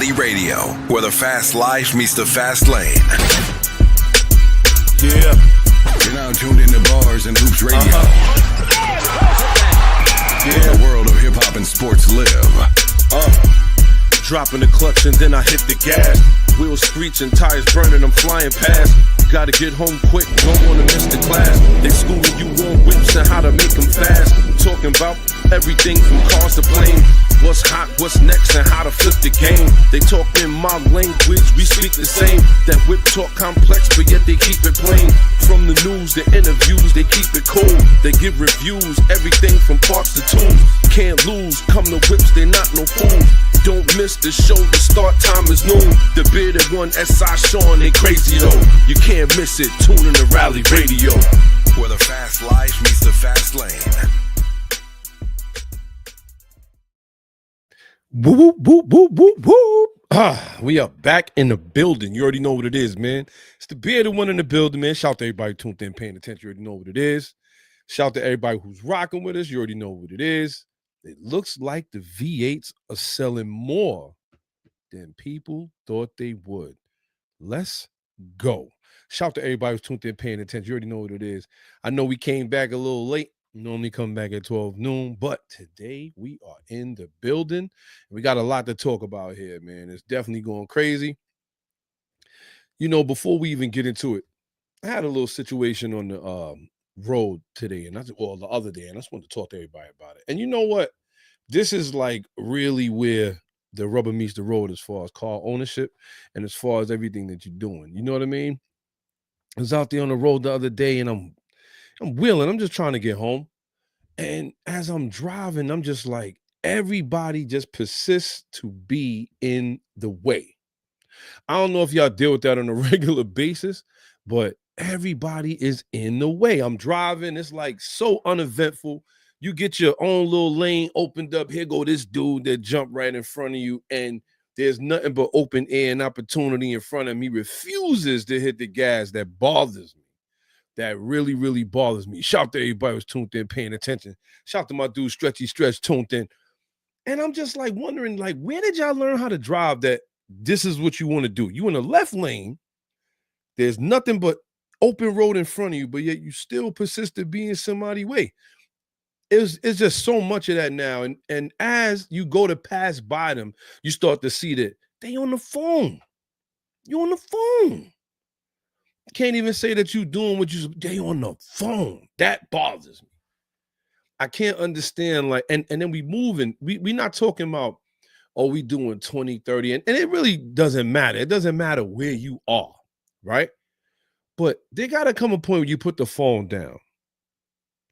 GutterballRally Radio, where the fast life meets the fast lane. Yeah. You're now tuned into Bars and Hoops Radio. Yeah. The world of hip-hop and sports live. Dropping the clutch and then I hit the gas. Wheels screeching, tires burning, I'm flying past. Gotta get home quick, don't wanna miss the class. They schooling you on whips and how to make them fast. Talking about everything from cars to planes. What's hot, what's next, and how to flip the game. They talk in my language, we speak the same. That whip talk complex, but yet they keep it plain. From the news, the interviews, they keep it cool. They give reviews, everything from parts to tunes. Can't lose, come to whips, they not no fools. Don't miss the show, the start time is noon. The bearded one, S.I. Sean, they crazy though. You can't miss it, tune in to Rally Radio. Where the fast life meets the fast lane. Whoop, whoop, whoop, whoop, whoop. We are back in the building. You already know what it is, man. It's the bearded one in the building, man. Shout out to everybody tuned in, paying attention. You already know what it is. Shout out to everybody who's rocking with us. You already know what it is. It looks like the V8s are selling more than people thought they would. Let's go. Shout out to everybody who's tuned in, paying attention. You already know what it is. I know we came back a little late. Normally come back at 12 noon, but today we are in the building. We got a lot to talk about here, man. It's definitely going crazy. You know, before we even get into it, I had a little situation on the road today, and the other day, and I just wanted to talk to everybody about it. And you know what? This is like really where the rubber meets the road as far as car ownership and as far as everything that you're doing. You know what I mean? I was out there on the road the other day, and I'm wheeling. I'm just trying to get home. And as I'm driving, I'm just like, everybody just persists to be in the way. I don't know if y'all deal with that on a regular basis, but everybody is in the way. I'm driving. It's like so uneventful. You get your own little lane opened up. Here go this dude that jumped right in front of you. And there's nothing but open air and opportunity in front of me. Refuses to hit the gas. That bothers me. That really, really bothers me. Shout out to everybody who's tuned in, paying attention. Shout out to my dude, Stretchy Stretch, tuned in. And I'm just like wondering, like, where did y'all learn how to drive that this is what you want to do? You in the left lane, there's nothing but open road in front of you, but yet you still persist to be in somebody's way. It's just so much of that now. And as you go to pass by them, you start to see that they on the phone. You on the phone. Can't even say that you doing what they on the phone. That bothers me. I can't understand, like, and then we moving. We not talking about, we doing 20, 30, and it really doesn't matter. It doesn't matter where you are, right? But there gotta come a point where you put the phone down.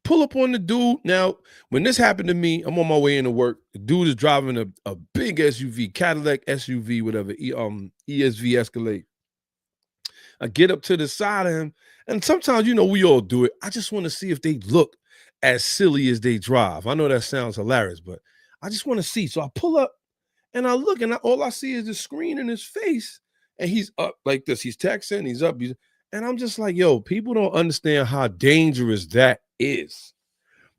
Pull up on the dude. Now, when this happened to me, I'm on my way into work. The dude is driving a big SUV, Cadillac SUV, whatever, ESV Escalade. I get up to the side of him, and sometimes, you know, we all do it. I just want to see if they look as silly as they drive. I know that sounds hilarious, but I just want to see. So I pull up, and I look, and all I see is the screen in his face, and he's up like this. He's texting, he's up, and I'm just like, yo, people don't understand how dangerous that is.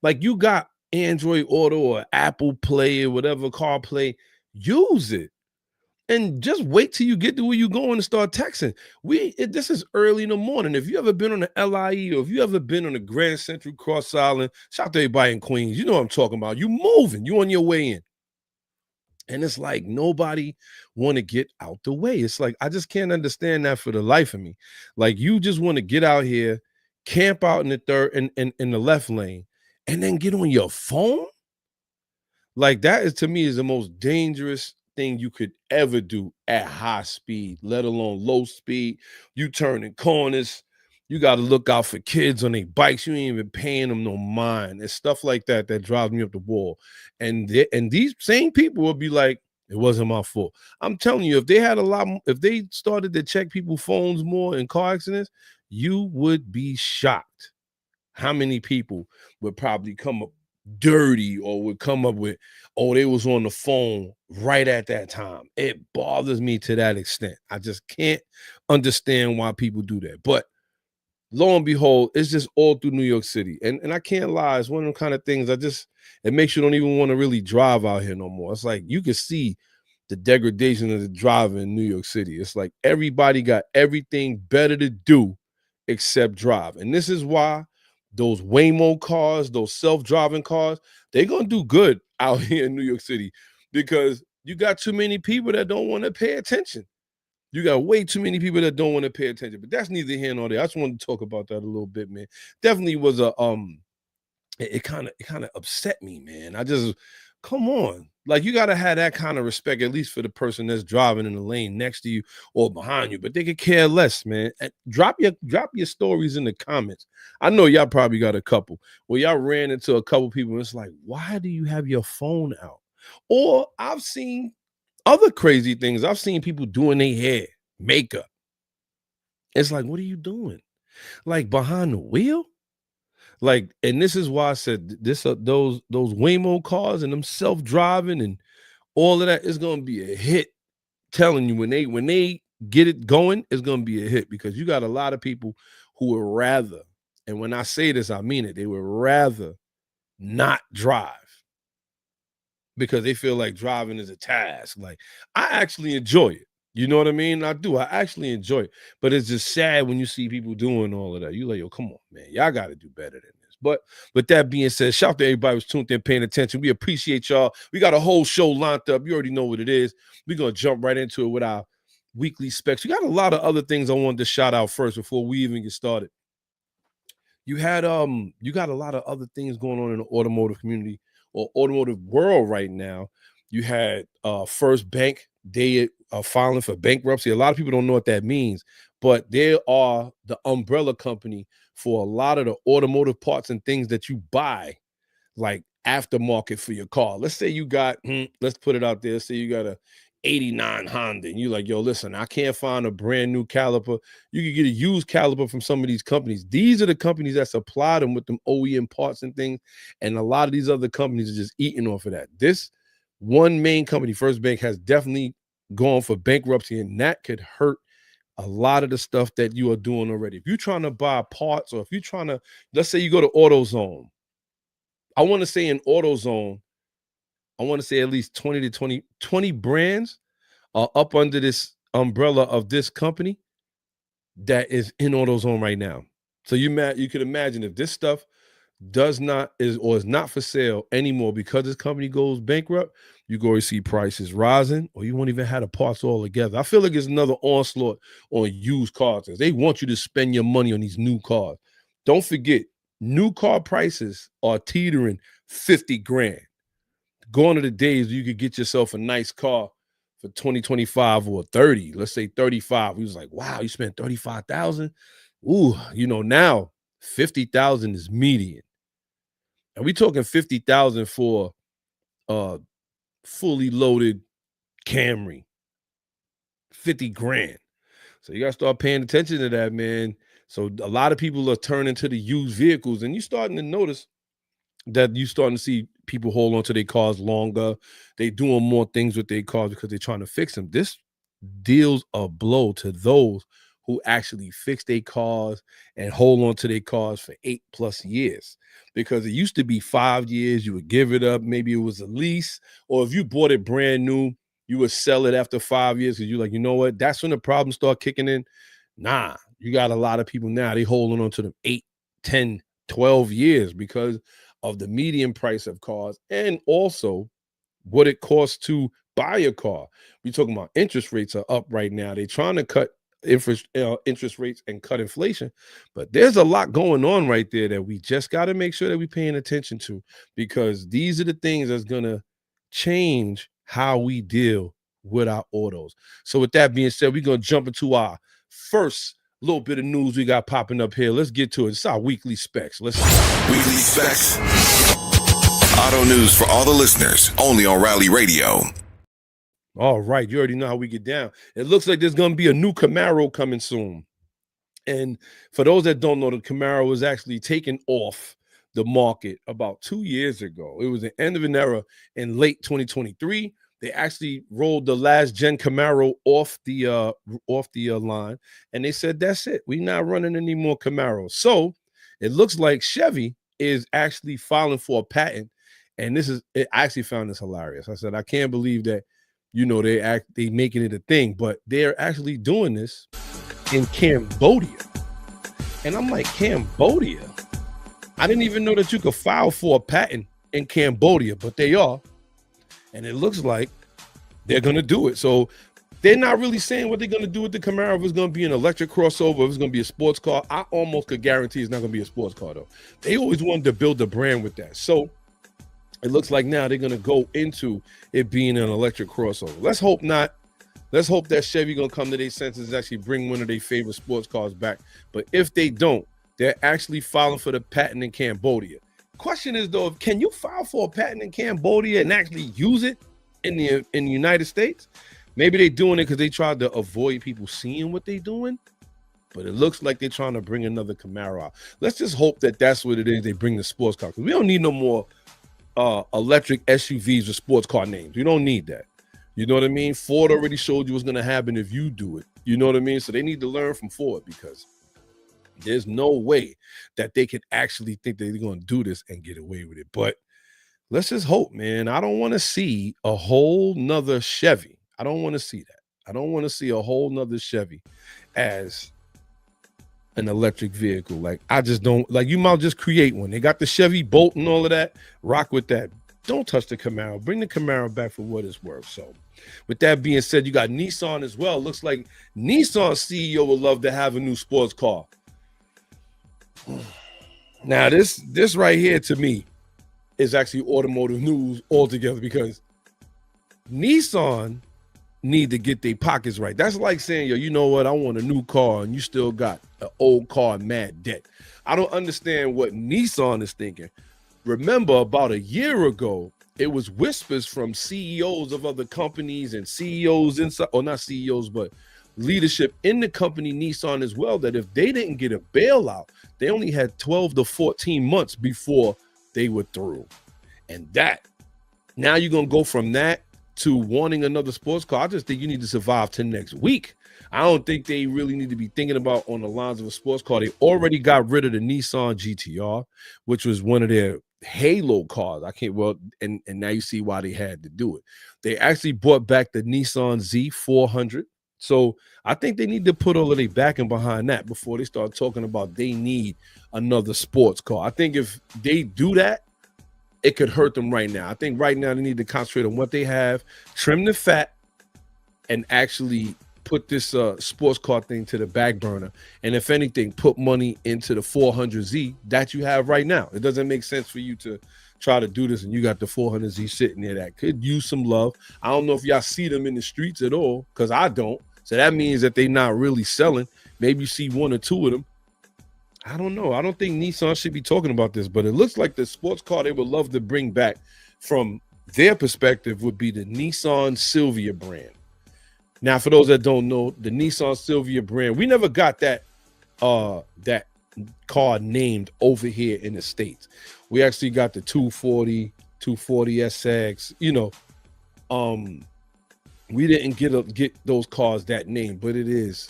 Like, you got Android Auto or Apple Play or whatever, CarPlay, use it. And just wait till you get to where you're going and start texting. This is early in the morning. If you ever been on the LIE or if you ever been on the Grand Central Cross Island, shout out to everybody in Queens. You know what I'm talking about. You moving. You on your way in. And it's like nobody want to get out the way. It's like, I just can't understand that for the life of me. Like, you just want to get out here, camp out in the third and in the left lane, and then get on your phone. Like, that is, to me, is the most dangerous thing you could ever do at high speed, let alone low speed. You turning corners, you got to look out for kids on their bikes. You ain't even paying them no mind. It's stuff like that drives me up the wall. And these same people will be like, it wasn't my fault. I'm telling you, if they started to check people's phones more in car accidents, you would be shocked how many people would probably come up dirty or would come up with, they was on the phone right at that time. It bothers me to that extent. I just can't understand why people do that. But lo and behold, it's just all through New York City. And I can't lie, it's one of the kind of things it makes you don't even want to really drive out here no more. It's like you can see the degradation of the driver in New York City. It's like everybody got everything better to do except drive. And this is why those Waymo cars, those self-driving cars, they're going to do good out here in New York City because you got too many people that don't want to pay attention. You got way too many people that don't want to pay attention. But that's neither here nor there. I just wanted to talk about that a little bit, man. Definitely was a it kind of upset me, man. I just come on. Like you gotta have that kind of respect, at least for the person that's driving in the lane next to you or behind you, but they could care less, man. And drop your stories in the comments. I know y'all probably got a couple where y'all ran into a couple people and it's like, why do you have your phone out? Or I've seen other crazy things. I've seen people doing their hair, makeup. It's like, what are you doing? Like behind the wheel? Like, and this is why I said this those Waymo cars and them self-driving and all of that is gonna be a hit. Telling you when they get it going, it's gonna be a hit because you got a lot of people who would rather, and when I say this, I mean it, they would rather not drive because they feel like driving is a task. Like I actually enjoy it. You know what I mean? I do. I actually enjoy it. But it's just sad when you see people doing all of that. You like, yo, come on, man. Y'all got to do better than this. But with that being said, shout out to everybody who's tuned in, paying attention. We appreciate y'all. We got a whole show lined up. You already know what it is. We're going to jump right into it with our weekly specs. We got a lot of other things I wanted to shout out first before we even get started. You got a lot of other things going on in the automotive community or automotive world right now. You had First Bank, they are filing for bankruptcy. A lot of people don't know what that means, but they are the umbrella company for a lot of the automotive parts and things that you buy, like aftermarket for your car. Let's say you got, let's put it out there. Say you got a 89 Honda and you're like, yo, listen, I can't find a brand new caliper. You can get a used caliper from some of these companies. These are the companies that supply them with them OEM parts and things. And a lot of these other companies are just eating off of that. This one main company, First Bank, has definitely gone for bankruptcy, and that could hurt a lot of the stuff that you are doing already. If you're trying to buy parts, or if you're trying to, let's say you go to AutoZone. I want to say in AutoZone, I want to say at least 20 to 20 brands are up under this umbrella of this company that is in AutoZone right now. So you could imagine if this stuff is not for sale anymore because this company goes bankrupt, you go to see prices rising, or you won't even have the parts all together. I feel like it's another onslaught on used cars. They want you to spend your money on these new cars. Don't forget, new car prices are teetering 50 grand. Gone are the days you could get yourself a nice car for 20, 25 or 30. Let's say 35. We was like, wow, you spent 35,000. Ooh, now 50,000 is median. And we talking 50,000 for a fully loaded Camry. 50 grand. So you got to start paying attention to that, man. So a lot of people are turning to the used vehicles, and you're starting to notice that you're starting to see people hold on to their cars longer. They doing more things with their cars because they're trying to fix them. This deals a blow to those who actually fix their cars and hold on to their cars for 8+ years. Because it used to be 5 years, you would give it up. Maybe it was a lease, or if you bought it brand new, you would sell it after 5 years because you're like, you know what? That's when the problems start kicking in. Nah, you got a lot of people now, they holding on to them 8, 10, 12 years because of the median price of cars and also what it costs to buy a car. We're talking about interest rates are up right now. They're trying to cut interest rates and cut inflation, but there's a lot going on right there that we just got to make sure that we're paying attention to, because these are the things that's going to change how we deal with our autos. So with that being said, we're going to jump into our first little bit of news we got popping up here. Let's get to it. It's our weekly specs. Weekly specs. Auto news for all the listeners, only on Rally Radio. All right, you already know how we get down. It looks like there's going to be a new Camaro coming soon. And for those that don't know, the Camaro was actually taken off the market about 2 years ago. It was the end of an era in late 2023. They actually rolled the last gen Camaro off the line, and they said, that's it. We're not running any more Camaros. So it looks like Chevy is actually filing for a patent. And I actually found this hilarious. I said, I can't believe that they making it a thing, but they're actually doing this in Cambodia. And I'm like, Cambodia? I didn't even know that you could file for a patent in Cambodia, but they are. And it looks like they're going to do it. So they're not really saying what they're going to do with the Camaro. If it's going to be an electric crossover, if it's going to be a sports car. I almost could guarantee it's not going to be a sports car, though. They always wanted to build a brand with that. So it looks like now they're going to go into it being an electric crossover. Let's hope not. Let's hope that Chevy going to come to their senses and actually bring one of their favorite sports cars back. But if they don't, they're actually filing for the patent in Cambodia. Question is, though, can you file for a patent in Cambodia and actually use it in the United States? Maybe they're doing it because they tried to avoid people seeing what they're doing, but it looks like they're trying to bring another Camaro out. Let's just hope that that's what it is. They bring the sports car, because we don't need no more electric SUVs with sports car names. We don't need that. You know what I mean? Ford already showed you what's going to happen if you do it. You know what I mean? So they need to learn from Ford, because there's no way that they can actually think that they're going to do this and get away with it. But let's just hope, man. I don't want to see a whole nother Chevy. I don't want to see that. I don't want to see a whole nother Chevy as an electric vehicle. Like, I just don't, like, you might just create one. They got the Chevy Bolt and all of that. Rock with that. Don't touch the Camaro. Bring the Camaro back for what it's worth. So with that being said, you got Nissan as well. Looks like Nissan CEO would love to have a new sports car. Now, this right here to me is actually automotive news altogether, because Nissan need to get their pockets right. That's like saying, yo, you know what? I want a new car and you still got an old car mad debt. I don't understand what Nissan is thinking. Remember, about a year ago, it was whispers from CEOs of other companies and CEOs inside, or not CEOs, but leadership in the company Nissan as well, that if they didn't get a bailout, they only had 12 to 14 months before they were through. And that, now you're going to go from that to wanting another sports car. I just think you need to survive till next week. I don't think they really need to be thinking about on the lines of a sports car. They already got rid of the Nissan GTR, which was one of their halo cars. And now you see why they had to do it. They actually brought back the Nissan Z400. So I think they need to put all of their backing behind that before they start talking about they need another sports car. I think if they do that, it could hurt them right now. I think right now they need to concentrate on what they have, trim the fat, and actually put this sports car thing to the back burner. And if anything, put money into the 400Z that you have right now. It doesn't make sense for you to try to do this and you got the 400Z sitting there that could use some love. I don't know if y'all see them in the streets at all, because I don't. So that means that they're not really selling. Maybe you see one or two of them. I don't know. I don't think Nissan should be talking about this, but it looks like the sports car they would love to bring back from their perspective would be the Nissan Silvia brand. Now, for those that don't know, the Nissan Silvia brand, we never got that car named over here in the States. We actually got the 240 SX, we didn't get those cars that name, but it is,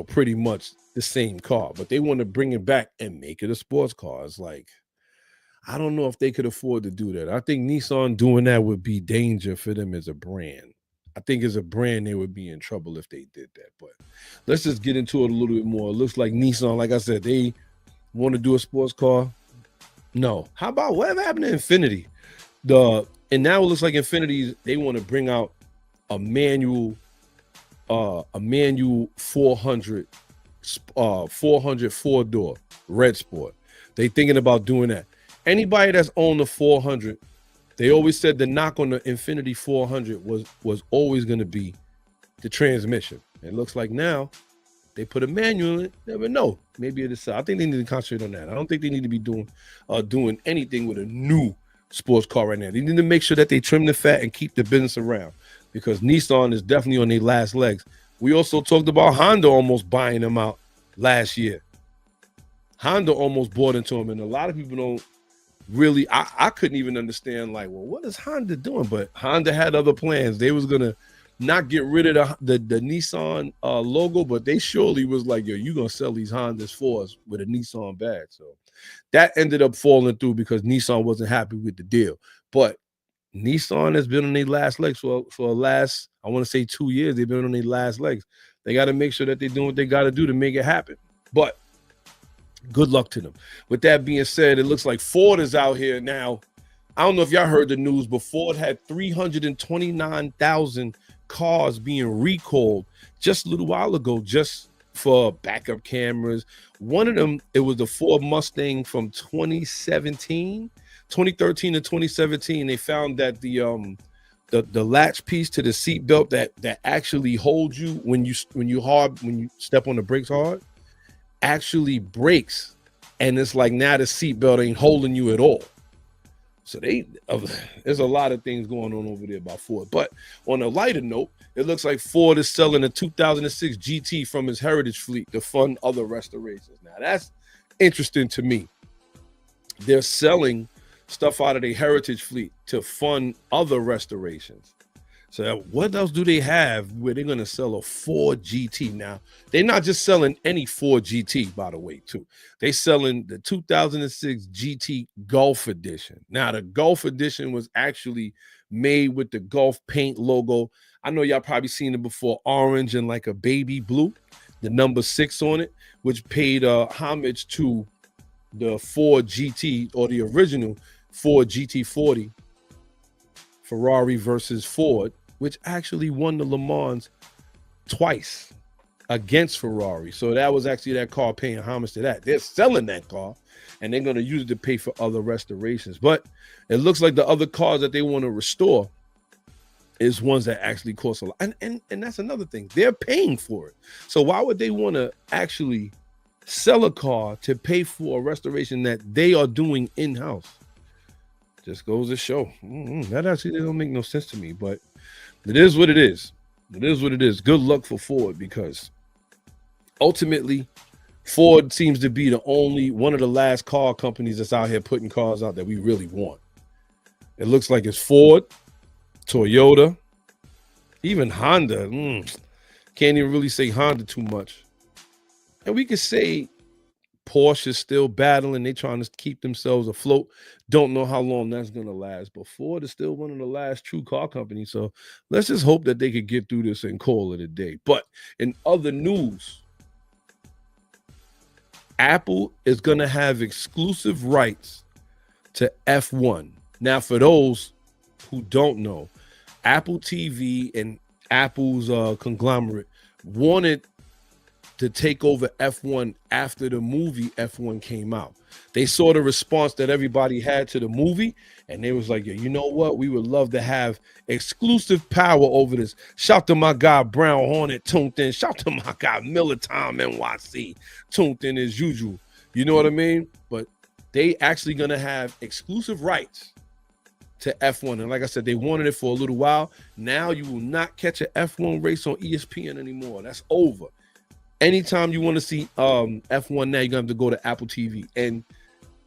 pretty much the same car. But they want to bring it back and make it a sports car. It's like, I don't know if they could afford to do that. I think Nissan doing that would be danger for them as a brand. I think as a brand, they would be in trouble if they did that. But let's just get into it a little bit more. It looks like Nissan, like I said, they want to do a sports car. No. How about whatever happened to Infiniti? And now it looks like Infiniti, they want to bring out a manual 400 4-door red sport. They thinking about doing that. Anybody that's owned the 400, they always said the knock on the Infiniti 400 was always going to be the transmission. It looks like now they put a manual in it. Never know. Maybe it is. I think they need to concentrate on that. I don't think they need to be doing anything with a new sports car right now. They need to make sure that they trim the fat and keep the business around, because Nissan is definitely on their last legs. We also talked about Honda almost buying them out last year. Honda almost bought into them, and a lot of people don't really, I couldn't even understand, like, well, what is Honda doing? But Honda had other plans. They was going to not get rid of the Nissan logo, but they surely was like, yo, you're going to sell these Hondas for us with a Nissan badge. So that ended up falling through because Nissan wasn't happy with the deal. But Nissan has been on their last legs for last, I want to say 2 years. They've been on their last legs. They got to make sure that they're doing what they got to do to make it happen. But good luck to them. With that being said, it looks like Ford is out here now. I don't know if y'all heard the news, but Ford had 329,000 cars being recalled just a little while ago, just for backup cameras. One of them, it was the Ford Mustang from 2013 to 2017. They found that the latch piece to the seatbelt that actually holds you when you step on the brakes hard actually breaks, and it's like now the seatbelt ain't holding you at all. So there's a lot of things going on over there about Ford. But on a lighter note, it looks like Ford is selling a 2006 GT from his heritage fleet to fund other restorations. Now that's interesting to me. They're selling stuff out of their heritage fleet to fund other restorations. So what else do they have where they're going to sell a Ford GT? Now, they're not just selling any Ford GT, by the way, too. They're selling the 2006 GT Golf Edition. Now, the Golf Edition was actually made with the Golf paint logo. I know y'all probably seen it before, orange and like a baby blue, the number 6 on it, which paid homage to the Ford GT, or the original Ford GT40, Ferrari versus Ford, which actually won the Le Mans twice against Ferrari. So that was actually that car paying homage to that. They're selling that car, and they're going to use it to pay for other restorations. But it looks like the other cars that they want to restore is ones that actually cost a lot. And that's another thing. They're paying for it. So why would they want to actually sell a car to pay for a restoration that they are doing in-house? Just goes to show. That actually don't make no sense to me, but it is what it is. It is what it is. Good luck for Ford, because ultimately Ford seems to be one of the last car companies that's out here putting cars out that we really want. It looks like it's Ford, Toyota, even Honda. Can't even really say Honda too much. And we could say Porsche is still battling. They're trying to keep themselves afloat. Don't know how long that's going to last. But Ford is still one of the last true car companies. So let's just hope that they could get through this and call it a day. But in other news, Apple is going to have exclusive rights to F1. Now, for those who don't know, Apple TV and Apple's conglomerate wanted to take over F1 after the movie F1 came out. They saw the response that everybody had to the movie, and they was like, you know what? We would love to have exclusive power over this. Shout to my guy Brown Hornet tuned in. Shout to my guy Miller Tom NYC tuned in as usual. You know what I mean? But they actually gonna have exclusive rights to F1. And like I said, they wanted it for a little while. Now you will not catch an F1 race on ESPN anymore. That's over. Anytime you want to see F1 now, you're gonna have to go to Apple TV. And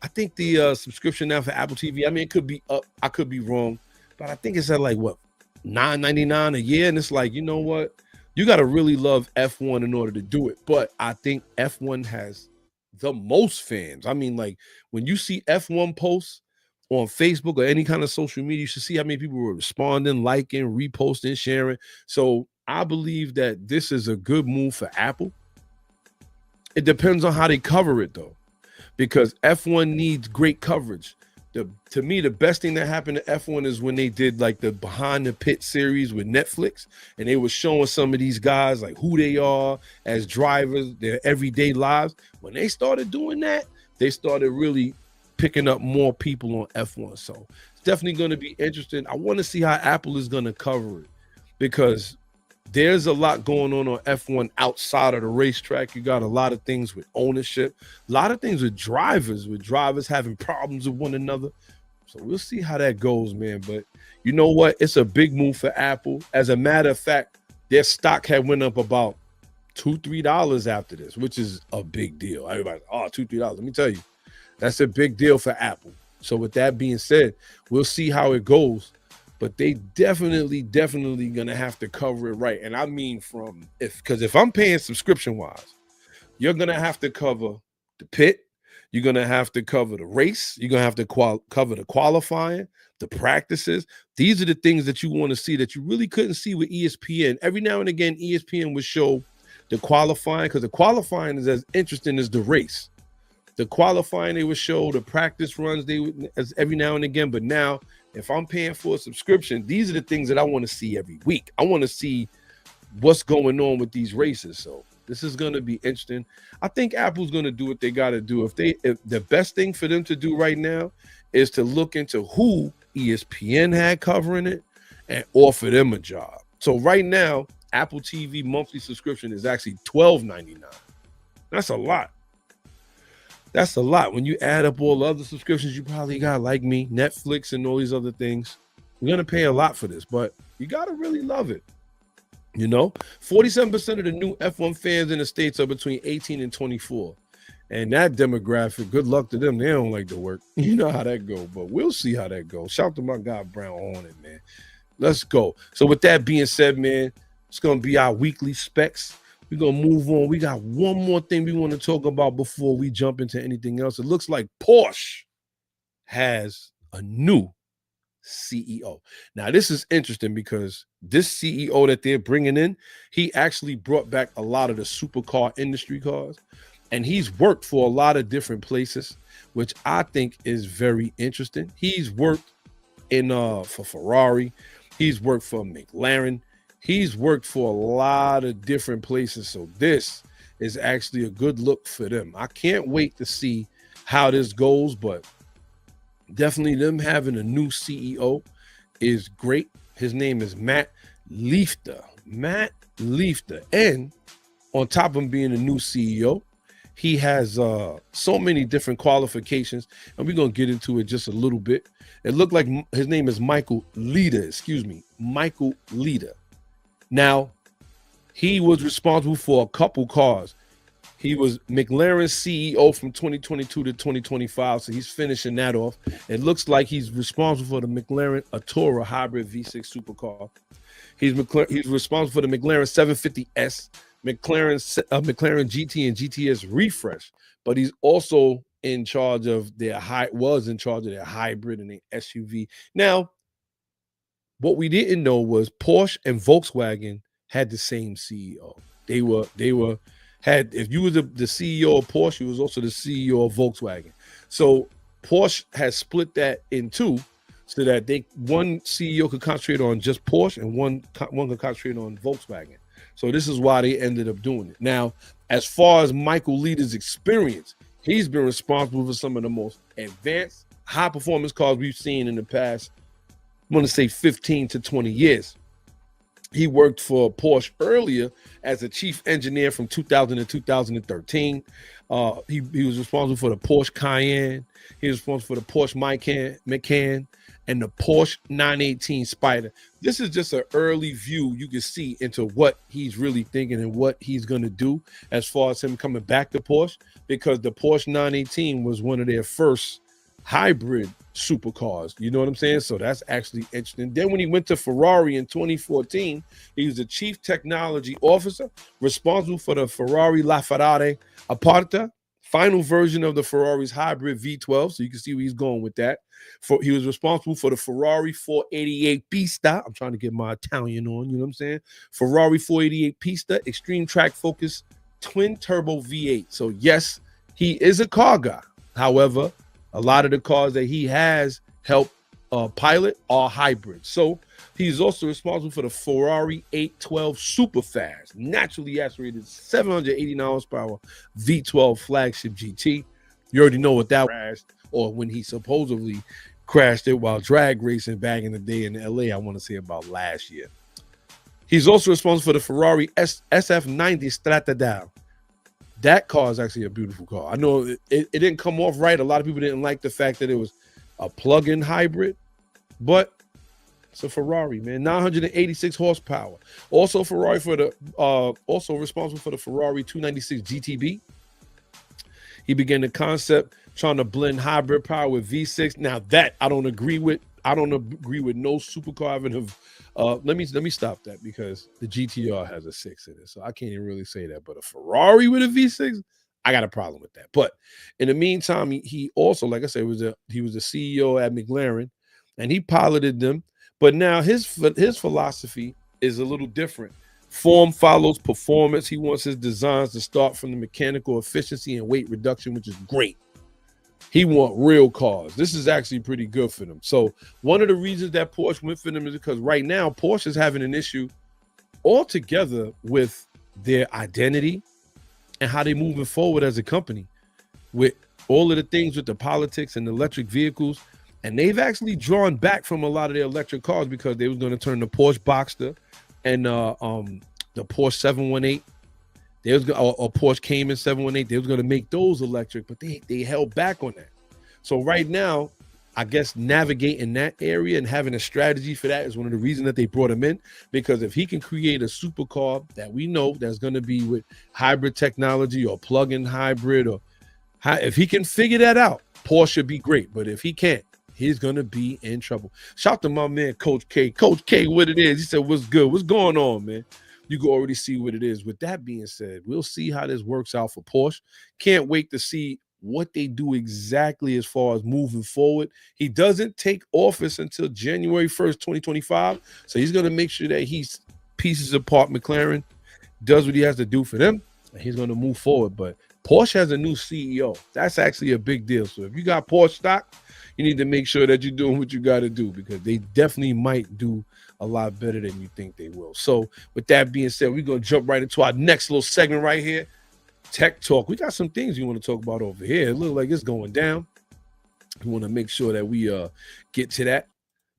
I think the subscription now for Apple TV, I mean, it could be up, I could be wrong, but I think it's at like what, $9.99 a year. And it's like, you know what? You got to really love F1 in order to do it. But I think F1 has the most fans. I mean, like when you see F1 posts on Facebook or any kind of social media, you should see how many people were responding, liking, reposting, sharing. So I believe that this is a good move for Apple. It depends on how they cover it, though, because F1 needs great coverage. To me, the best thing that happened to F1 is when they did like the Behind the Pit series with Netflix, and they were showing some of these guys like who they are as drivers, their everyday lives. When they started doing that, they started really picking up more people on F1. So it's definitely going to be interesting. I want to see how Apple is going to cover it, because there's a lot going on F1 outside of the racetrack. You got a lot of things with ownership, a lot of things with drivers having problems with one another. So we'll see how that goes, man. But you know what? It's a big move for Apple. As a matter of fact, their stock had went up about $2-3 after this, which is a big deal. Everybody's, $2-3. Let me tell you, that's a big deal for Apple. So with that being said, we'll see how it goes. But they definitely gonna have to cover it right. And I mean, because if I'm paying subscription wise, you're gonna have to cover the pit, you're gonna have to cover the race, you're gonna have to cover the qualifying, the practices. These are the things that you want to see that you really couldn't see with ESPN. Every now and again, ESPN would show the qualifying, because the qualifying is as interesting as the race. The qualifying, they would show the practice runs, they would, as every now and again. But now, if I'm paying for a subscription, these are the things that I want to see every week. I want to see what's going on with these races. So this is going to be interesting. I think Apple's going to do what they got to do. If the best thing for them to do right now is to look into who ESPN had covering it and offer them a job. So right now, Apple TV monthly subscription is actually $12.99. That's a lot. That's a lot. When you add up all the other subscriptions you probably got, like me, Netflix and all these other things, you're going to pay a lot for this, but you got to really love it. You know, 47% of the new F1 fans in the States are between 18 and 24. And that demographic, good luck to them. They don't like to work. You know how that go, but we'll see how that goes. Shout out to my guy, Brown Hornet, man. Let's go. So with that being said, man, it's going to be our weekly specs. We're going to move on. We got one more thing we want to talk about before we jump into anything else. It looks like Porsche has a new CEO. Now, this is interesting because this CEO that they're bringing in, he actually brought back a lot of the supercar industry cars. And he's worked for a lot of different places, which I think is very interesting. He's worked in for Ferrari. He's worked for McLaren. He's worked for a lot of different places. So this is actually a good look for them. I can't wait to see how this goes, but definitely them having a new CEO is great. His name is Matt Leifter. Matt Leifter. And on top of him being a new CEO, he has so many different qualifications, and we're going to get into it just a little bit. It looked like his name is Michael Leader. Michael Leader. Now, he was responsible for a couple cars. He was McLaren's CEO from 2022 to 2025, so he's finishing that off. It looks like he's responsible for the McLaren Artura hybrid V6 supercar. He's responsible for the McLaren 750S, McLaren GT and GTS refresh, but he's also in charge of their hybrid and their SUV. Now, what we didn't know was Porsche and Volkswagen had the same CEO. If you were the CEO of Porsche, you was also the CEO of Volkswagen. So Porsche has split that in two, so that one CEO could concentrate on just Porsche and one could concentrate on Volkswagen. So this is why they ended up doing it. Now, as far as Michael Leader's experience, he's been responsible for some of the most advanced, high-performance cars we've seen in the past, I'm going to say 15 to 20 years. He worked for Porsche earlier as a chief engineer from 2000 to 2013. He was responsible for the Porsche Cayenne. He was responsible for the Porsche Macan and the Porsche 918 Spider. This is just an early view you can see into what he's really thinking and what he's going to do as far as him coming back to Porsche, because the Porsche 918 was one of their first hybrid supercars. You know what I'm saying? So that's actually interesting. Then when he went to Ferrari in 2014, he was the chief technology officer responsible for the Ferrari LaFerrari Aporta, final version of the Ferrari's hybrid V12. So you can see where he's going with that. He was responsible for the Ferrari 488 Pista. I'm trying to get my Italian on, you know what I'm saying? Ferrari 488 Pista, extreme track focus, twin turbo V8. So yes, he is a car guy. However, a lot of the cars that he has helped pilot are hybrids. So he's also responsible for the Ferrari 812 Superfast, naturally aspirated 789 horsepower V12 flagship GT. You already know what that crashed, or when he supposedly crashed it while drag racing back in the day in LA, I want to say about last year. He's also responsible for the Ferrari SF90 Stradale. That car is actually a beautiful car. I know it didn't come off right. A lot of people didn't like the fact that it was a plug-in hybrid, but it's a Ferrari, man. 986 horsepower. Also also responsible for the Ferrari 296 GTB. He began the concept trying to blend hybrid power with V6. Now that I don't agree with. I don't agree with no supercar having let me stop that, because the GTR has a 6 in it, so I can't even really say that. But a Ferrari with a V6, I got a problem with that. But in the meantime, he also, like I said, he was the CEO at McLaren, and he piloted them. But now his philosophy is a little different. Form follows performance. He wants his designs to start from the mechanical efficiency and weight reduction, which is great. He want real cars. This is actually pretty good for them. So one of the reasons that Porsche went for them is because right now Porsche is having an issue altogether with their identity and how they're moving forward as a company with all of the things with the politics and the electric vehicles. And they've actually drawn back from a lot of their electric cars because they was going to turn the Porsche Boxster and the Porsche 718. They was or Porsche Cayman 718. They was going to make those electric, but they held back on that. So right now, I guess navigating that area and having a strategy for that is one of the reasons that they brought him in. Because if he can create a supercar that we know that's going to be with hybrid technology or plug-in hybrid, or if he can figure that out, Porsche should be great. But if he can't, he's going to be in trouble. Shout to my man, Coach K. Coach K, what it is. He said, what's good? What's going on, man? You can already see what it is. With that being said, we'll see how this works out for Porsche. Can't wait to see what they do exactly as far as moving forward. He doesn't take office until January 1st, 2025. So he's going to make sure that he pieces apart McLaren, does what he has to do for them, and he's going to move forward. But Porsche has a new CEO. That's actually a big deal. So if you got Porsche stock, you need to make sure that you're doing what you got to do, because they definitely might do a lot better than you think they will. So with that being said, we're going to jump right into our next little segment right here. Tech Talk. We got some things we want to talk about over here. It looks like it's going down. We want to make sure that we get to that.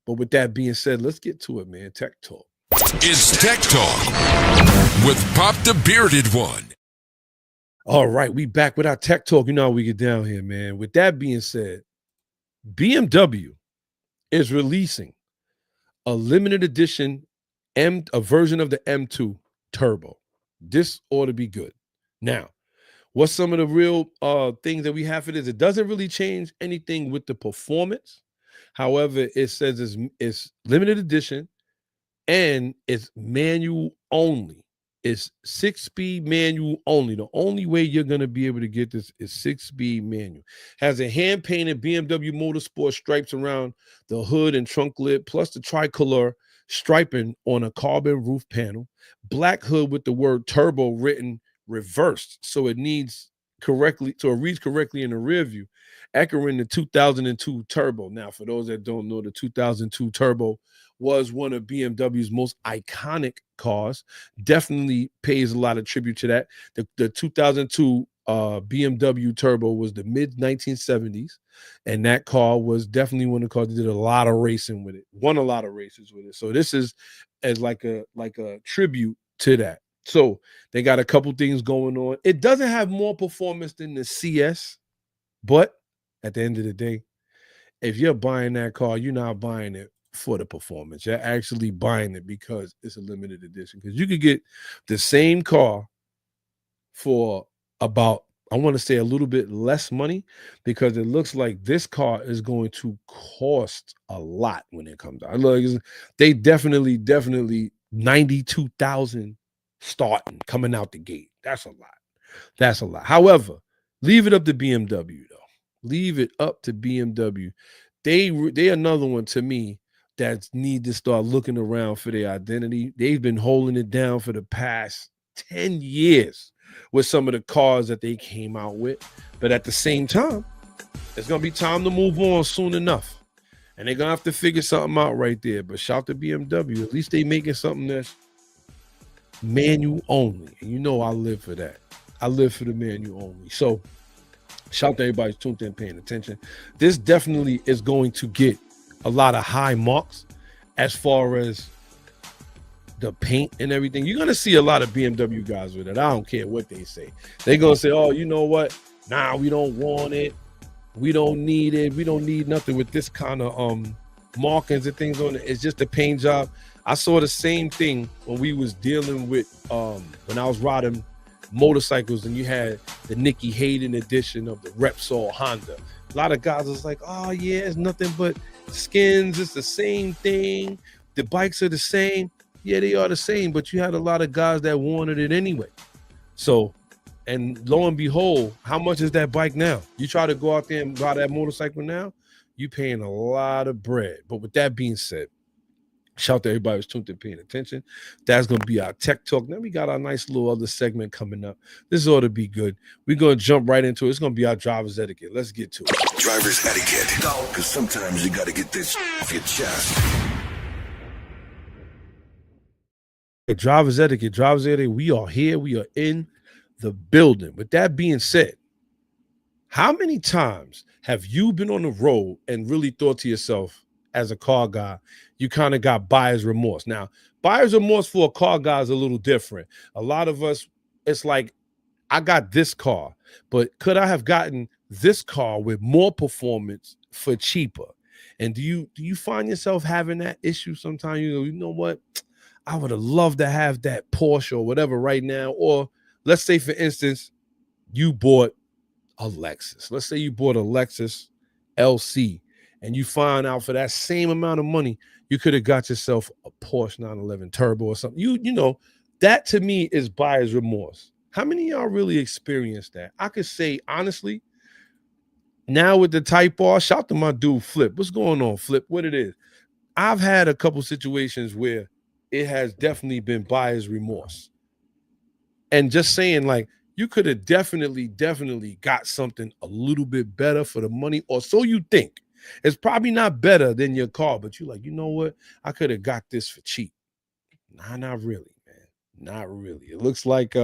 But with that being said, let's get to it, man. Tech Talk. It's Tech Talk with Pop the Bearded One. All right, we back with our Tech Talk. You know how we get down here, man. With that being said, BMW is releasing a limited edition a version of the M2 Turbo. This ought to be good. Now, what's some of the real things that we have for this? It doesn't really change anything with the performance. However, it says it's limited edition and it's manual only. It's 6-speed manual only. The only way you're going to be able to get this is 6-speed manual. Has a hand-painted BMW Motorsport stripes around the hood and trunk lid, plus the tricolor striping on a carbon roof panel. Black hood with the word turbo written reversed, so it reads correctly in the rear view, echoing the 2002 Turbo. Now, for those that don't know, the 2002 Turbo was one of BMW's most iconic cars. Definitely pays a lot of tribute to that. The 2002 BMW Turbo was the mid 1970s, and that car was definitely one of the cars that did a lot of racing with it, won a lot of races with it. So this is as like a tribute to that. So they got a couple things going on. It doesn't have more performance than the CS, but at the end of the day, if you're buying that car, you're not buying it for the performance. You're actually buying it because it's a limited edition. Because you could get the same car for about, I want to say, a little bit less money, because it looks like this car is going to cost a lot when it comes out. They definitely 92,000 starting coming out the gate. That's a lot. However, leave it up to BMW though. Leave it up to BMW. They another one to me that need to start looking around for their identity. They've been holding it down for the past 10 years with some of the cars that they came out with. But at the same time, it's going to be time to move on soon enough. And they're going to have to figure something out right there. But shout to BMW. At least they making something that's manual only. And you know I live for that. I live for the manual only. So shout to everybody who's tuned in, paying attention. This definitely is going to get a lot of high marks as far as the paint and everything. You're going to see a lot of BMW guys with it. I don't care what they say. They're going to say, oh, you know what? Nah, we don't want it. We don't need it. We don't need nothing with this kind of markings and things on it. It's just a paint job. I saw the same thing when we was dealing with when I was riding motorcycles and you had the Nicky Hayden edition of the Repsol Honda. A lot of guys was like, oh yeah, it's nothing but skins. It's the same thing. The bikes are the same. Yeah, they are the same, but you had a lot of guys that wanted it anyway. So, and lo and behold, how much is that bike now? You try to go out there and buy that motorcycle now, you paying a lot of bread. But with that being said, shout out to everybody who's tuned in, paying attention. That's going to be our tech talk. Then we got our nice little other segment coming up. This ought to be good. We're going to jump right into it. It's going to be our driver's etiquette. Let's get to it. Driver's etiquette. Because sometimes you got to get this off your chest. Driver's etiquette. Driver's etiquette. We are here. We are in the building. With that being said, how many times have you been on the road and really thought to yourself, as a car guy, you kind of got buyer's remorse? Now, buyer's remorse for a car guy is a little different. A lot of us, it's like, I got this car, but could I have gotten this car with more performance for cheaper? And do you find yourself having that issue sometimes? You know what? I would have loved to have that Porsche or whatever right now. Or let's say, for instance, you bought a Lexus. Let's say you bought a Lexus LC, and you find out for that same amount of money, you could have got yourself a Porsche 911 Turbo or something. You know, that to me is buyer's remorse. How many of y'all really experienced that? I could say, honestly, now with the Type R, shout to my dude, Flip. What's going on, Flip? What it is? I've had a couple situations where it has definitely been buyer's remorse. And just saying, like, you could have definitely got something a little bit better for the money, or so you think. It's probably not better than your car, but you're like, you know what? I could have got this for cheap. Nah, not really, man. Not really. It looks like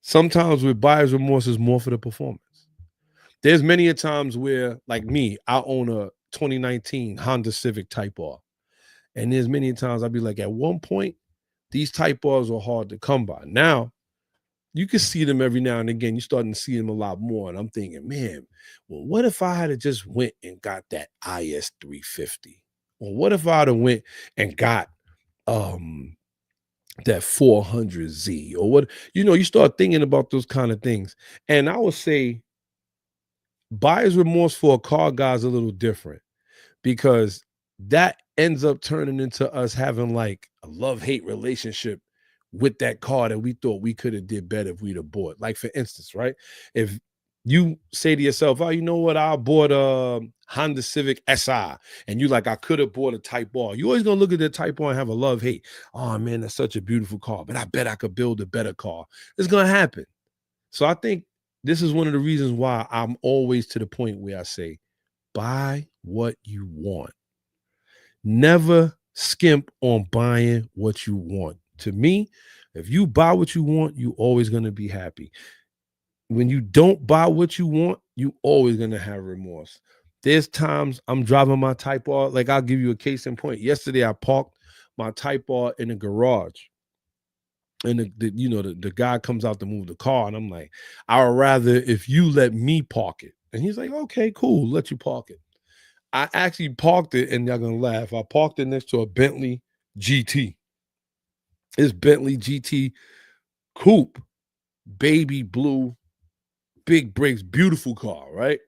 sometimes with buyer's remorse is more for the performance. There's many a times where, like me, I own a 2019 Honda Civic Type R. And there's many times I'll be like, at one point, these Type Rs were hard to come by. Now, you can see them every now and again. You're starting to see them a lot more. And I'm thinking, man, well, what if I had just went and got that IS 350? Or what if I'd have went and got that 400Z? Or what, you start thinking about those kind of things. And I would say buyer's remorse for a car guy is a little different, because that ends up turning into us having like a love-hate relationship with that car that we thought we could have did better if we'd have bought. Like, for instance, right? If you say to yourself, oh, you know what? I bought a Honda Civic SI, and you like, I could have bought a Type R. You always gonna look at the Type R and have a love-hate. Oh man, that's such a beautiful car, but I bet I could build a better car. It's gonna happen. So I think this is one of the reasons why I'm always to the point where I say, buy what you want. Never skimp on buying what you want. To me, if you buy what you want, you always going to be happy. When you don't buy what you want, you always going to have remorse. There's times I'm driving my Type R. Like, I'll give you a case in point. Yesterday, I parked my Type R in the garage. And the guy comes out to move the car. And I'm like, I would rather if you let me park it. And he's like, okay, cool. Let you park it. I actually parked it, and y'all going to laugh. I parked it next to a Bentley GT. It's Bentley GT coupe, baby blue, big brakes, beautiful car, right?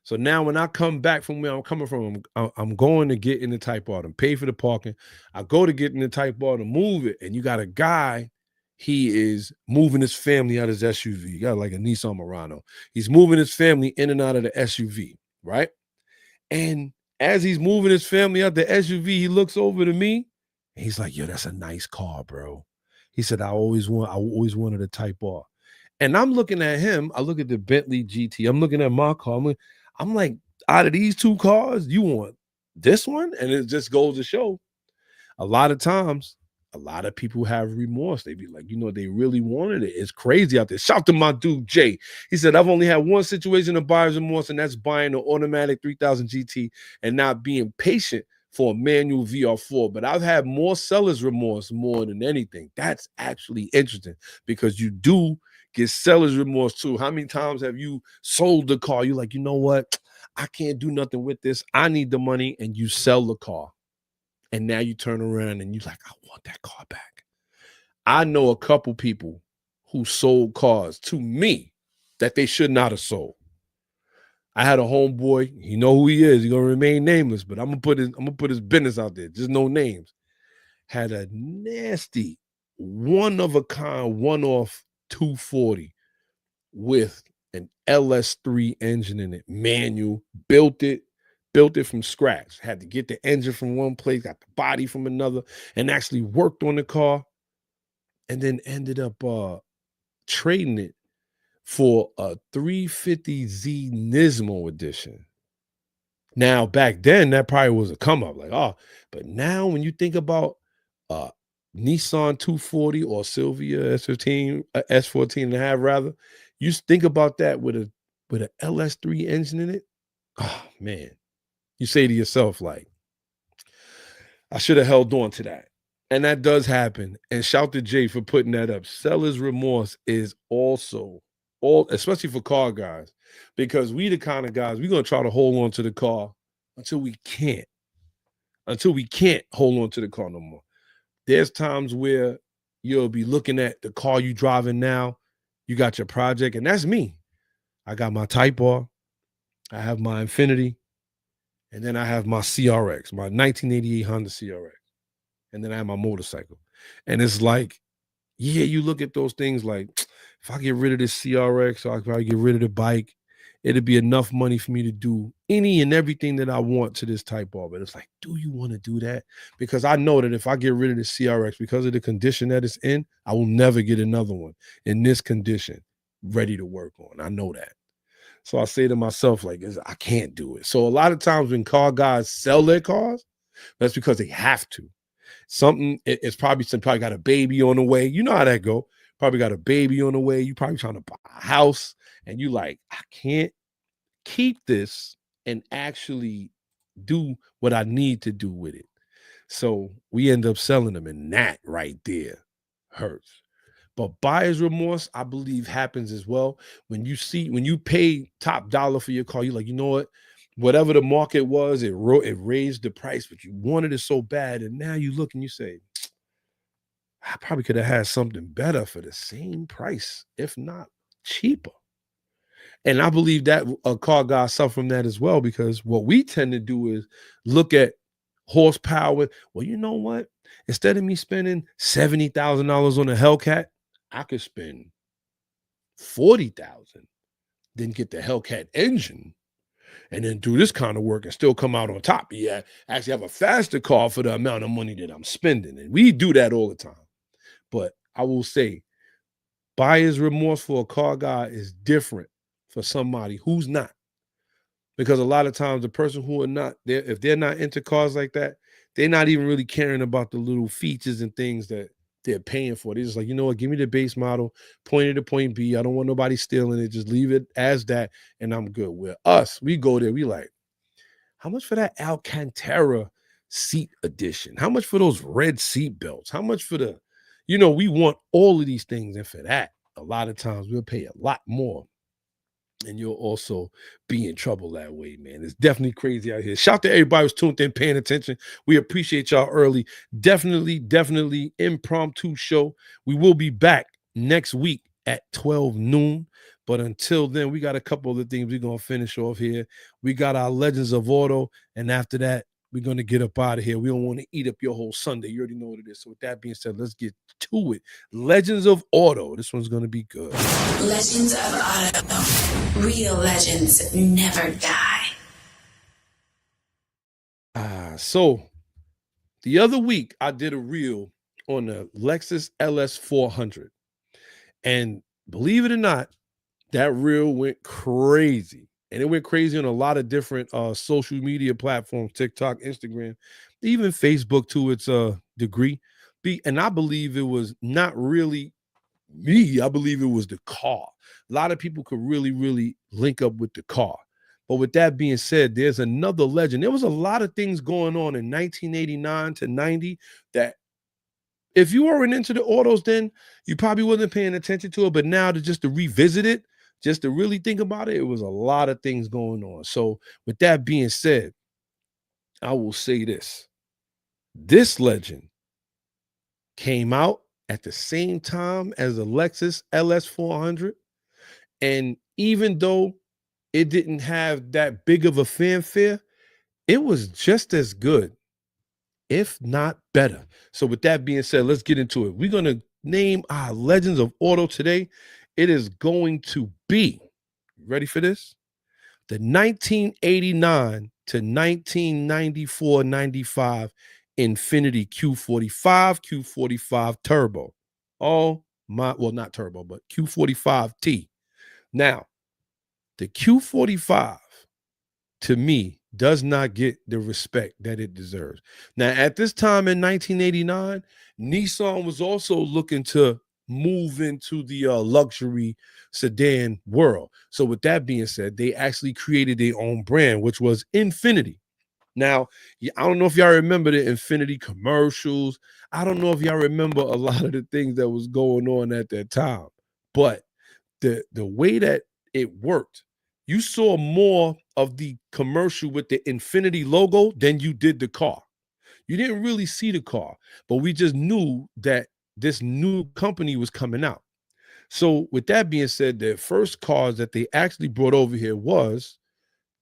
So now when I come back from where I'm coming from, I'm going to get in the Type R and pay for the parking. I go to get in the Type R to move it, and you got a guy, he is moving his family out of his SUV. You got like a Nissan Murano. He's moving his family in and out of the SUV, right? And as he's moving his family out the SUV, he looks over to me. He's like, yo, that's a nice car, bro. He said, I always wanted a Type R. And I'm looking at him. I look at the Bentley GT. I'm looking at my car. I'm like, out of these two cars, you want this one? And it just goes to show, a lot of times, a lot of people have remorse. They be like, they really wanted it. It's crazy out there. Shout to my dude, Jay. He said, I've only had one situation of buyer's remorse, and that's buying an automatic 3000 GT and not being patient for a manual VR4. But I've had more seller's remorse more than anything. That's actually interesting, because you do get seller's remorse too. How many times have you sold the car? You're like, you know what? I can't do nothing with this. I need the money. And you sell the car. And now you turn around and you're like, I want that car back. I know a couple people who sold cars to me that they should not have sold. I had a homeboy. You know who he is. He's gonna remain nameless, but I'm gonna put his business out there. Just no names. Had a nasty, one of a kind, one-off 240 with an LS3 engine in it, manual, built it from scratch. Had to get the engine from one place, got the body from another, and actually worked on the car, and then ended up trading it for a 350Z Nismo edition. Now, back then, that probably was a come up, like, oh, but now when you think about Nissan 240 or Sylvia S15, S14 and a half, rather, you think about that with a LS3 engine in it. Oh man, you say to yourself, like, I should have held on to that. And that does happen. And shout to Jay for putting that up. Seller's remorse is also especially for car guys, because we the kind of guys, we're gonna try to hold on to the car until we can't hold on to the car no more. There's times where you'll be looking at the car you driving now, you got your project, and that's me. I got my Type R, I have my Infinity, and then I have my CRX, my 1988 Honda CRX, and then I have my motorcycle. And it's like, yeah, you look at those things like, if I get rid of this CRX, or I probably get rid of the bike, it'd be enough money for me to do any and everything that I want to this Type R. But it's like, do you want to do that? Because I know that if I get rid of the CRX, because of the condition that it's in, I will never get another one in this condition ready to work on. I know that. So I say to myself, like, I can't do it. So a lot of times when car guys sell their cars, that's because they have to. It's probably got a baby on the way. You know how that go. Probably got a baby on the way. You probably trying to buy a house, and you like, I can't keep this and actually do what I need to do with it. So we end up selling them, and that right there hurts. But buyer's remorse, I believe, happens as well. When you pay top dollar for your car, you're like, you know what? Whatever the market was, it raised the price, but you wanted it so bad. And now you look and you say, I probably could have had something better for the same price, if not cheaper. And I believe that a car guy suffer from that as well, because what we tend to do is look at horsepower. Well, you know what? Instead of me spending $70,000 on a Hellcat, I could spend $40,000, then get the Hellcat engine, and then do this kind of work and still come out on top. Yeah, actually have a faster car for the amount of money that I'm spending. And we do that all the time. But I will say, buyer's remorse for a car guy is different for somebody who's not. Because a lot of times the person who are not there, if they're not into cars like that, they're not even really caring about the little features and things that they're paying for. They're just like, you know what, give me the base model, point A to point B. I don't want nobody stealing it. Just leave it as that, and I'm good. With us, we go there, we like, how much for that Alcantara seat edition? How much for those red seat belts? How much for the, we want all of these things. And for that, a lot of times we'll pay a lot more. And you'll also be in trouble that way, man. It's definitely crazy out here. Shout out to everybody who's tuned in, paying attention. We appreciate y'all early. Definitely impromptu show. We will be back next week at 12 noon. But until then, we got a couple of the things we're going to finish off here. We got our Legends of Auto. And after that, we're going to get up out of here. We don't want to eat up your whole Sunday. You already know what it is. So with that being said, let's get to it. Legends of Auto. This one's going to be good. Legends of Auto. Real legends never die. So the other week, I did a reel on the LEXUS LS 400. And believe it or not, that reel went crazy. And it went crazy on a lot of different social media platforms, TikTok, Instagram, even Facebook to its degree. And I believe it was not really me. I believe it was the car. A lot of people could really, really link up with the car. But with that being said, there's another legend. There was a lot of things going on in 1989 to 90 that if you weren't into the autos then, you probably wasn't paying attention to it. But now to revisit it, just to really think about it, it was a lot of things going on. So with that being said, I will say this. This legend came out at the same time as the LEXUS LS 400. And even though it didn't have that big of a fanfare, it was just as good, if not better. So with that being said, let's get into it. We're going to name our Legends of Auto today. It is going to be Ready for this? The 1989 to 1994-95 Infiniti Q45, Q45 Turbo. Oh my, well, not turbo, but Q45T. Now, the Q45 to me does not get the respect that it deserves. Now, at this time in 1989, Nissan was also looking to move into the luxury sedan world. So with that being said, they actually created their own brand, which was Infiniti. Now, I don't know if y'all remember the Infiniti commercials. I don't know if y'all remember a lot of the things that was going on at that time, but the way that it worked, you saw more of the commercial with the Infiniti logo than you did the car. You didn't really see the car, but we just knew that this new company was coming out. So with that being said, the first cars that they actually brought over here was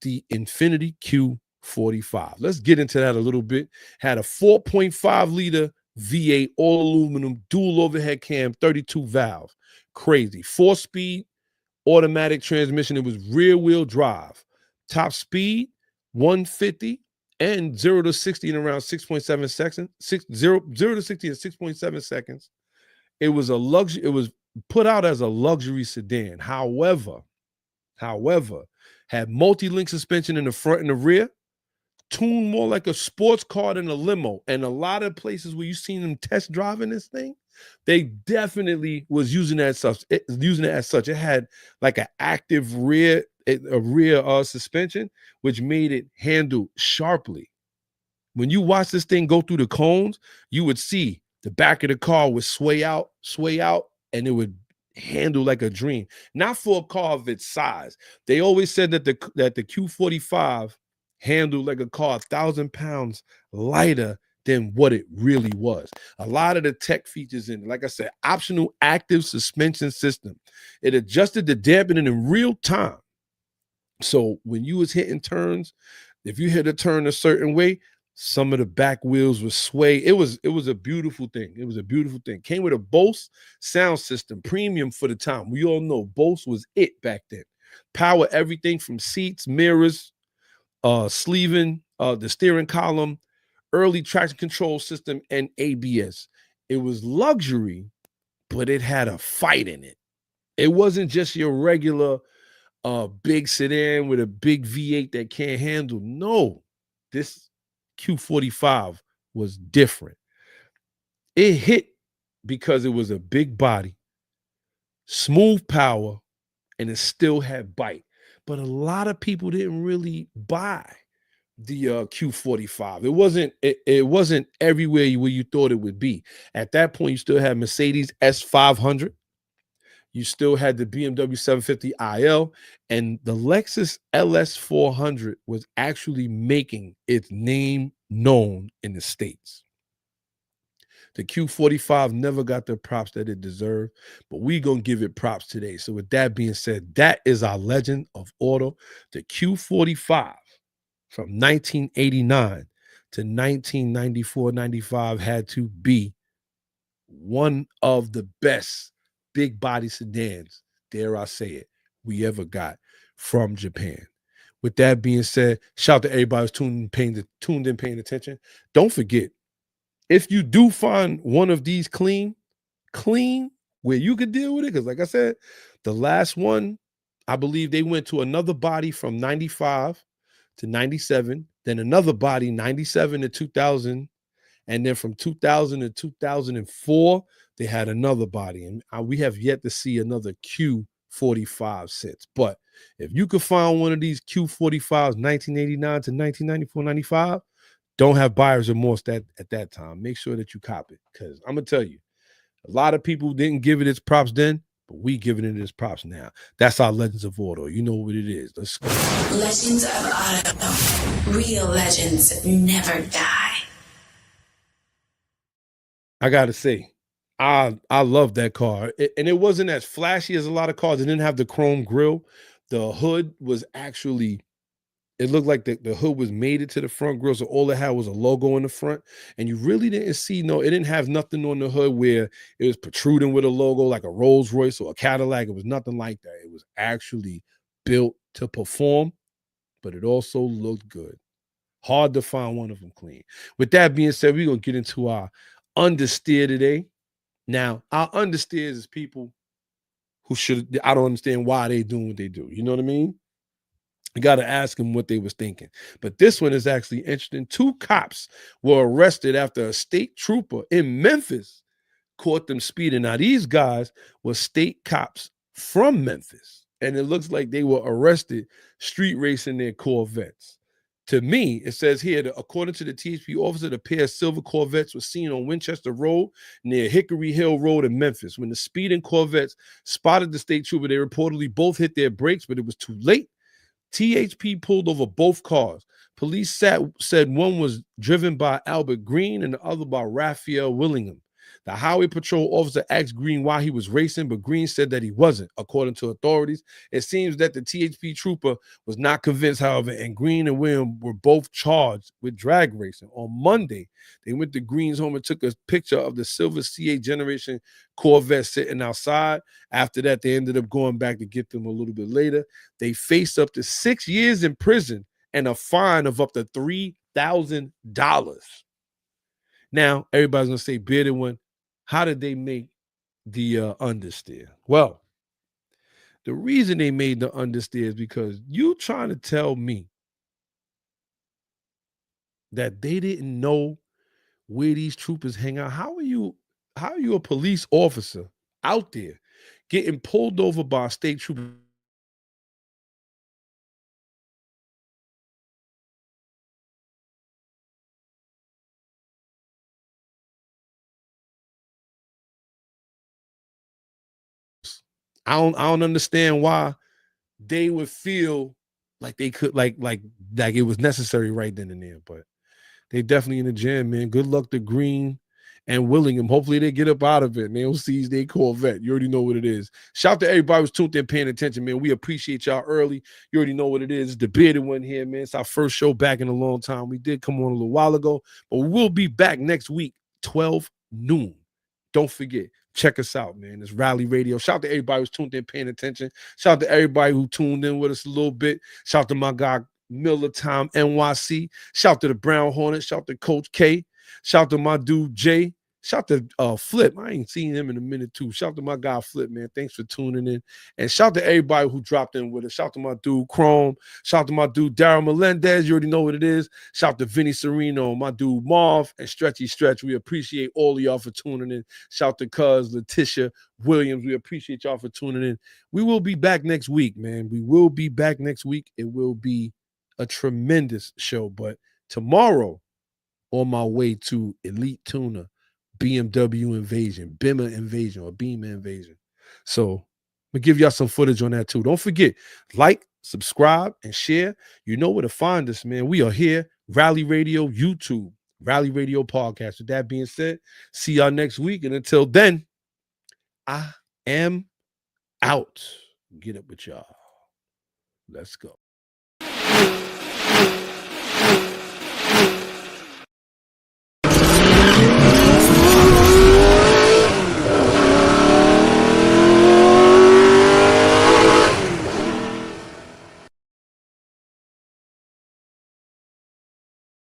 the Infiniti Q45. Let's get into that a little bit. Had a 4.5 liter V8 all aluminum dual overhead cam 32 valve. Crazy. 4-speed automatic transmission. It was rear wheel drive. Top speed 150 and 0 to 60 in around 6.7 seconds. 0 to 60 in 6.7 seconds. It was a luxury. It was put out as a luxury sedan. However, had multi-link suspension in the front and the rear, tuned more like a sports car than a limo. And a lot of places where you seen them test driving this thing, they definitely was using it as such. It had like an active rear suspension, which made it handle sharply. When you watch this thing go through the cones, you would see the back of the car would sway out, and it would handle like a dream. Not for a car of its size. They always said that the Q45 handled like a car 1,000 pounds lighter than what it really was. A lot of the tech features in it, like I said, optional active suspension system. It adjusted the dampening in real time. So when you was hitting turns, if you hit a turn a certain way, some of the back wheels would sway. It was a beautiful thing. It was a beautiful thing. Came with a Bose sound system, premium for the time. We all know Bose was it back then. Power everything from seats, mirrors, sleeving, the steering column, early traction control system, and ABS. It was luxury, but it had a fight in it. It wasn't just your regular big sedan with a big V8 that can't handle. No, this Q45 was different. It hit because it was a big body, smooth power, and it still had bite. But a lot of people didn't really buy the Q45. It wasn't everywhere where you thought it would be. At that point, you still had Mercedes S500. You still had the BMW 750 IL, and the Lexus LS400 was actually making its name known in the States. The Q45 never got the props that it deserved, but we're going to give it props today. So with that being said, that is our legend of auto. The Q45 from 1989 to 1994-95 had to be one of the best big body sedans, dare I say it, we ever got from Japan. With that being said, shout out to everybody who's tuned in, paying attention. Don't forget, if you do find one of these clean, where you could deal with it, because like I said, the last one, I believe they went to another body from 95 to 97, then another body 97 to 2000, and then from 2000 to 2004, they had another body. And we have yet to see another Q45 since. But if you could find one of these Q45s, 1989 to 1994-95, don't have buyer's remorse at that time. Make sure that you cop it. Because I'm going to tell you, a lot of people didn't give it its props then, but we giving it its props now. That's our Legends of Auto. You know what it is. Let's go. Legends of Auto. Real legends never die. I gotta say, I love that car. And it wasn't as flashy as a lot of cars. It didn't have the chrome grille. The hood was actually, it looked like the hood was mated to the front grille. So all it had was a logo in the front. And you really didn't see, it didn't have nothing on the hood where it was protruding with a logo like a Rolls Royce or a Cadillac. It was nothing like that. It was actually built to perform, but it also looked good. Hard to find one of them clean. With that being said, we're going to get into our understeer today. Now, our understeers is people who I don't understand why they doing what they do. You know what I mean? You got to ask them what they was thinking. But this one is actually interesting. 2 cops were arrested after a state trooper in Memphis caught them speeding. Now, these guys were state cops from Memphis, and it looks like they were arrested street racing their Corvettes. To me, it says here that according to the THP officer, the pair of silver Corvettes were seen on Winchester Road near Hickory Hill Road in Memphis. When the speeding Corvettes spotted the state trooper, they reportedly both hit their brakes, but it was too late. THP pulled over both cars. Police said one was driven by Albert Green and the other by Raphael Willingham. The highway patrol officer asked Green why he was racing, but Green said that he wasn't, according to authorities. It seems that the THP trooper was not convinced, however, and Green and William were both charged with drag racing. On Monday, they went to Green's home and took a picture of the silver C8 generation Corvette sitting outside. After that, they ended up going back to get them a little bit later. They faced up to 6 years in prison and a fine of up to $3,000. Now, everybody's going to say, Bearded One, how did they make the understeer? Well, the reason they made the understeer is because you trying to tell me that they didn't know where these troopers hang out. How are you a police officer out there getting pulled over by a state trooper? I don't understand why they would feel like they could like it was necessary right then and there, but they definitely in the jam, man. Good luck to Green and Willingham. Hopefully they get up out of it and they don't seize their Corvette. You already know what it is. Shout out to everybody who's tuned in, paying attention, man. We appreciate y'all early. You already know what it is. It's the Bearded One here, man. It's our first show back in a long time. We did come on a little while ago, but we'll be back next week, 12 noon. Don't forget, check us out, man. It's Rally Radio. Shout out to everybody who's tuned in, paying attention. Shout out to everybody who tuned in with us a little bit. Shout out to my guy, Miller Time NYC. Shout out to the Brown Hornet. Shout out to Coach K. Shout out to my dude Jay. Shout out to Flip. I ain't seen him in a minute too. Shout out to my guy Flip, man. Thanks for tuning in. And shout out to everybody who dropped in with us. Shout out to my dude Chrome. Shout out to my dude Daryl Melendez. You already know what it is. Shout out to Vinny Sereno, my dude Marv, and Stretchy Stretch. We appreciate all of y'all for tuning in. Shout out to Cuz, Letitia Williams. We appreciate y'all for tuning in. We will be back next week, man. We will be back next week. It will be a tremendous show. But tomorrow, on my way to Elite Tuna, BMW Invasion, Bimmer Invasion, or Beamer Invasion. So I'm gonna give y'all some footage on that too. Don't forget, like, subscribe, and share. You know where to find us, man. We are here, Rally Radio, YouTube, Rally Radio Podcast. With that being said, see y'all next week. And until then, I am out. Get up with y'all. Let's go.